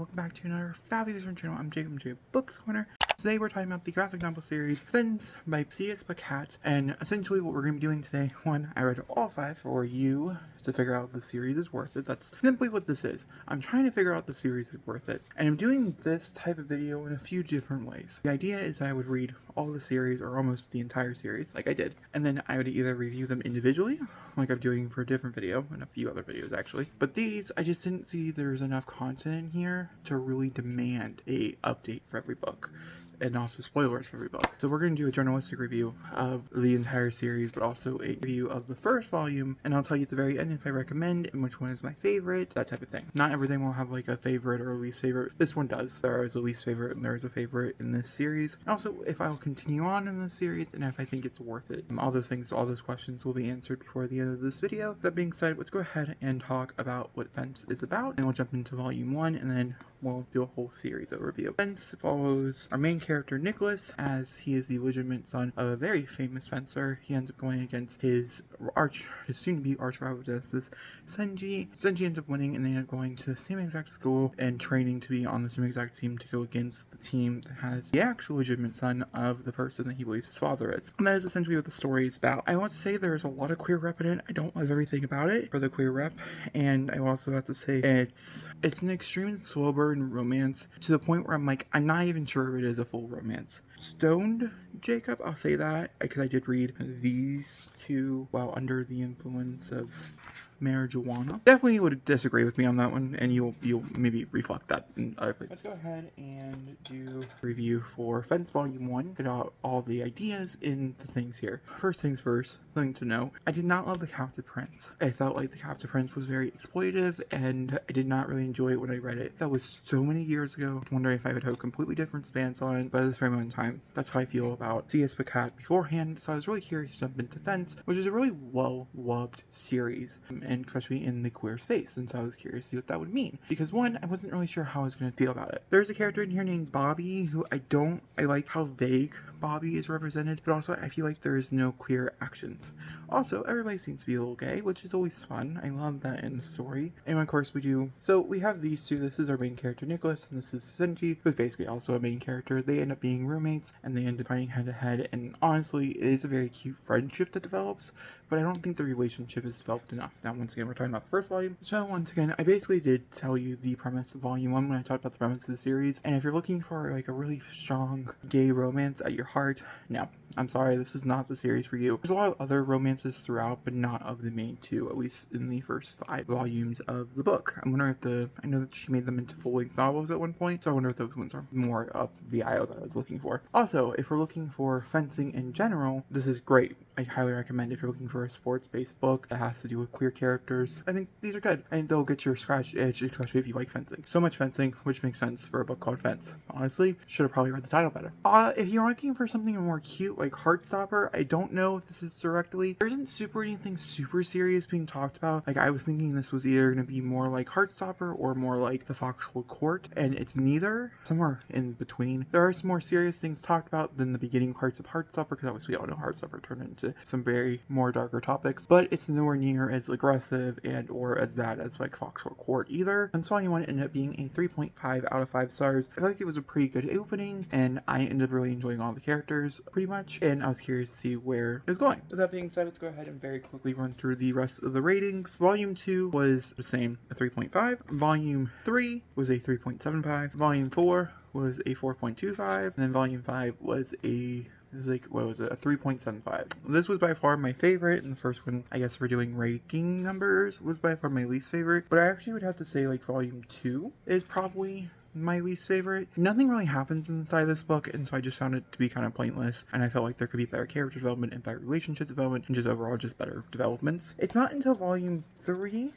welcome back to another fabulous channel. I'm Jacob from Jacob Books Corner. Today we're talking about the graphic novel series Fence by C.S. Pacat, and essentially what we're going to be doing today, one, I read all 5 for you to figure out if the series is worth it. That's simply what this is. I'm trying to figure out if the series is worth it, and I'm doing this type of video in a few different ways. The idea is I would read all the series, or almost the entire series, like I did, and then I would either review them individually, like I'm doing for a different video, and a few other videos actually. But these, I just didn't see there's enough content in here to really demand a update for every book, and also spoilers for every book. So we're going to do a journalistic review of the entire series, but also a review of the first volume, and I'll tell you at the very end if I recommend and which one is my favorite, that type of thing. Not everything will have like a favorite or a least favorite. This one does. There is a least favorite and there is a favorite in this series. And also if I'll continue on in this series and if I think it's worth it. All those things, all those questions will be answered before the end of this video. That being said, let's go ahead and talk about what Fence is about, and we'll jump into volume 1 and then we'll do a whole series overview. Fence follows our main character Nicholas, as he is the legitimate son of a very famous fencer. He ends up going against his soon-to-be arch-rival justice, Senji. Senji ends up winning, and they end up going to the same exact school and training to be on the same exact team to go against the team that has the actual legitimate son of the person that he believes his father is. And that is essentially what the story is about. I want to say there's a lot of queer rep in it. I don't love everything about it for the queer rep, and I also have to say it's an extreme slow burn romance to the point where I'm like, I'm not even sure if it is a full romance. Stoned Jacob, I'll say that, because I did read these two while under the influence of marijuana. Definitely would disagree with me on that one, and you'll maybe reflect that in other places. Let's go ahead and do a review for Fence Volume 1. Get out all the ideas in the things here. First things first, thing to know, I did not love the Captive Prince. I felt like the Captive Prince was very exploitive, and I did not really enjoy it when I read it. That was so many years ago. I'm wondering if I would have a completely different stance on it, but at this very moment in time, that's how I feel about C.S. Pacat beforehand, so I was really curious to jump into Fence, which is a really well-loved series, and especially in the queer space, and so I was curious to see what that would mean. Because one, I wasn't really sure how I was going to feel about it. There's a character in here named Bobby, who I like how vague Bobby is represented, but also I feel like there is no queer actions. Also, everybody seems to be a little gay, which is always fun. I love that in the story. And of course we do. So we have these two. This is our main character Nicholas, and this is Senji, who's basically also a main character. They end up being roommates, and they end up fighting head to head, and honestly, it is a very cute friendship that develops, but I don't think the relationship is developed enough. Now, once again, we're talking about the first volume. So once again, I basically did tell you the premise of volume 1 when I talked about the premise of the series, and if you're looking for like a really strong gay romance at your heart, no, I'm sorry, this is not the series for you. There's a lot of other romances throughout, but not of the main two, at least in the first 5 volumes of the book. I'm wondering if I know that she made them into full-length novels at one point, so I wonder if those ones are more up the aisle that I was looking for. Also, if we're looking for fencing in general, this is great. I highly recommend if you're looking for a sports-based book that has to do with queer characters. I think these are good. I think they'll get your scratch itch, especially if you like fencing. So much fencing, which makes sense for a book called Fence. Honestly, should have probably read the title better. If you're looking for something more cute, like Heartstopper, I don't know if this is directly. There isn't anything super serious being talked about. Like, I was thinking this was either going to be more like Heartstopper or more like the Foxhole Court, and it's neither. Somewhere in between. There are some more serious things talked about than the beginning parts of Heartstopper, because obviously we all know Heartstopper turned into some very more darker topics, but it's nowhere near as aggressive and or as bad as like Foxhole Court either. And so one ended up being a 3.5 out of 5 stars. I feel like it was a pretty good opening, and I ended up really enjoying all the characters pretty much, and I was curious to see where it was going. With that being said, let's go ahead and very quickly run through the rest of the ratings. Volume 2 was the same, a 3.5. Volume 3 was a 3.75. Volume 4 was a 4.25, and then Volume 5 was a 3.75. This was by far my favorite, and the first one, I guess, for doing ranking numbers, was by far my least favorite. But I actually would have to say like Volume 2 is probably my least favorite. Nothing really happens inside this book, and so I just found it to be kind of pointless, and I felt like there could be better character development and better relationship development and just overall just better developments. It's not until Volume 3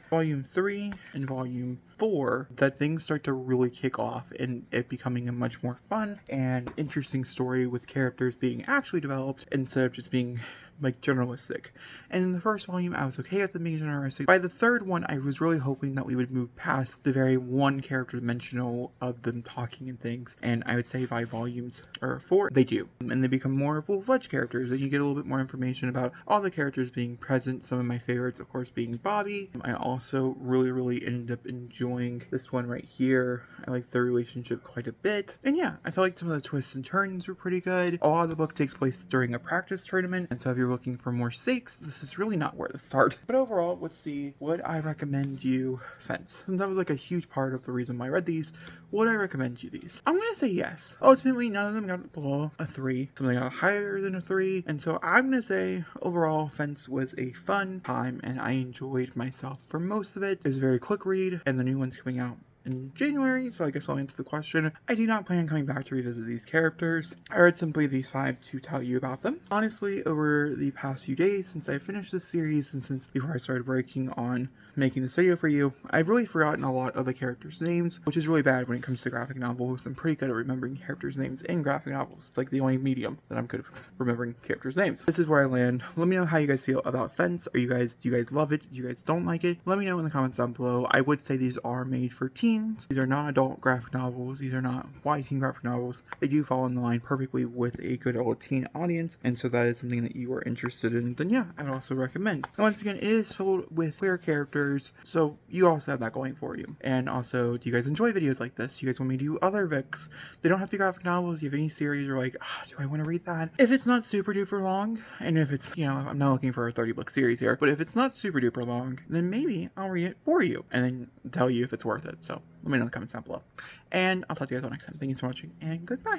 and Volume 4 that things start to really kick off and it becoming a much more fun and interesting story with characters being actually developed instead of just being like generalistic. And in the first volume, I was okay with them being generalistic. By the third one, I was really hoping that we would move past the very one character dimensional of them talking and things. And I would say by volumes or 4, they do. And they become more full-fledged characters, and you get a little bit more information about all the characters being present. Some of my favorites, of course, being Bobby. I also really ended up enjoying this one right here. I like the relationship quite a bit. And yeah, I felt like some of the twists and turns were pretty good. A lot of the book takes place during a practice tournament, and so if you're looking for more stakes, this is really not where to start. But overall, let's see, would I recommend you Fence? Since that was like a huge part of the reason why I read these, would I recommend you these? I'm gonna say yes. Ultimately, none of them got below a 3. Some of them got higher than a 3, and so I'm gonna say overall, Fence was a fun time, and I enjoyed myself for most of it. It was a very quick read, and the new one's coming out in January, so I guess I'll answer the question. I do not plan on coming back to revisit these characters. I read simply these 5 to tell you about them. Honestly, over the past few days since I finished this series and since before I started working on making this video for you, I've really forgotten a lot of the characters' names, which is really bad when it comes to graphic novels. I'm pretty good at remembering characters' names in graphic novels. It's like the only medium that I'm good at remembering characters' names. This is where I land. Let me know how you guys feel about Fence. Do you guys love it? Do you guys don't like it? Let me know in the comments down below. I would say these are made for teens. These are not adult graphic novels. These are not YA graphic novels. They do fall in the line perfectly with a good old teen audience, and so that is something that you are interested in, then yeah, I would also recommend. And once again, it is filled with queer characters, so you also have that going for you. And also, do you guys enjoy videos like this? Do you guys want me to do other Vics? They don't have to be graphic novels. Do you have any series you're like, do I want to read that? If it's not super duper long, and if it's, I'm not looking for a 30-book series here, but if it's not super duper long, then maybe I'll read it for you and then tell you if it's worth it. So let me know in the comments down below. And I'll talk to you guys all next time. Thank you so much, and goodbye.